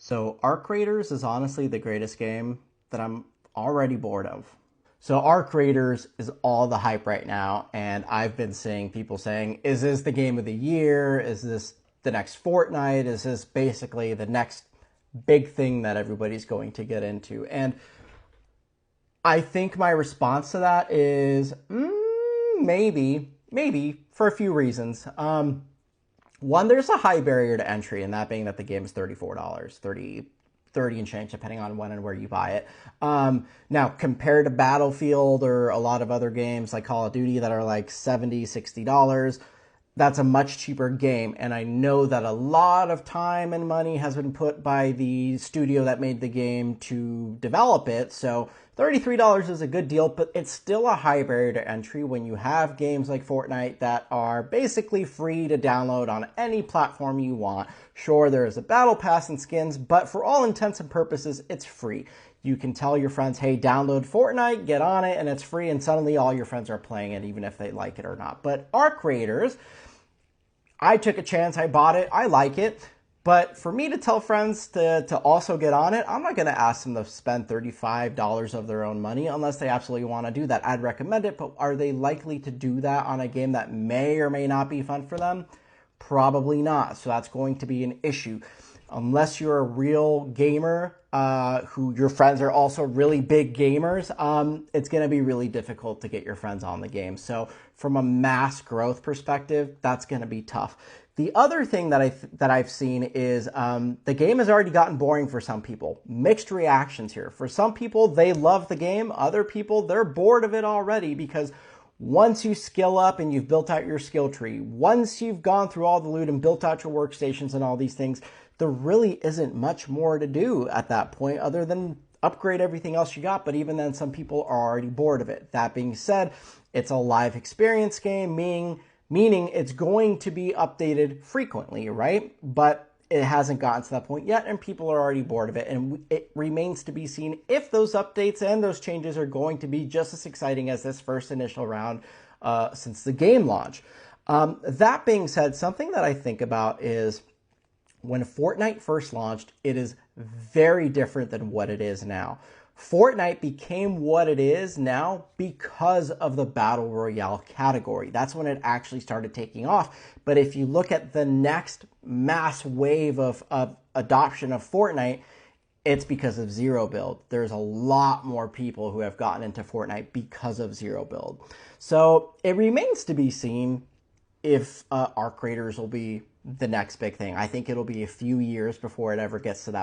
So Arc Raiders is honestly the greatest game that I'm already bored of. So Arc Raiders is all the hype right now, and I've been seeing people saying, is this the game of the year? Is this the next Fortnite? Is this basically the next big thing that everybody's going to get into? And I think my response to that is maybe for a few reasons. One, there's a high barrier to entry, and that being that the game is $34, 30 and change, depending on when and where you buy it. Now, compared to Battlefield or a lot of other games like Call of Duty that are like $70, $60, that's a much cheaper game. And I know that a lot of time and money has been put by the studio that made the game to develop it. So $33 is a good deal, but it's still a high barrier to entry when you have games like Fortnite that are basically free to download on any platform you want. Sure, there is a battle pass and skins, but for all intents and purposes, it's free. You can tell your friends, hey, download Fortnite, get on it, and it's free, and suddenly all your friends are playing it, even if they like it or not. But Arc Raiders, I took a chance, I bought it, I like it. But for me to tell friends to also get on it, I'm not going to ask them to spend $35 of their own money unless they absolutely want to do that. I'd recommend it, but are they likely to do that on a game that may or may not be fun for them? Probably not. So that's going to be an issue. Unless you're a real gamer who your friends are also really big gamers, it's going to be really difficult to get your friends on the game. So from a mass growth perspective, that's going to be tough. The other thing that I've seen is the game has already gotten boring for some people. Mixed reactions here. For some people, they love the game. Other people, they're bored of it already because once you skill up and you've built out your skill tree, once you've gone through all the loot and built out your workstations and all these things, there really isn't much more to do at that point other than upgrade everything else you got. But even then, some people are already bored of it. That being said, it's a live experience game, meaning it's going to be updated frequently, right? But it hasn't gotten to that point yet, and people are already bored of it. And it remains to be seen if those updates and those changes are going to be just as exciting as this first initial round since the game launch. That being said, something that I think about is when Fortnite first launched, it is very different than what it is now. Fortnite became what it is now because of the Battle Royale category. That's when it actually started taking off. But if you look at the next mass wave of adoption of Fortnite, it's because of Zero Build. There's a lot more people who have gotten into Fortnite because of Zero Build. So it remains to be seen if Arc Raiders will be the next big thing. I think it'll be a few years before it ever gets to that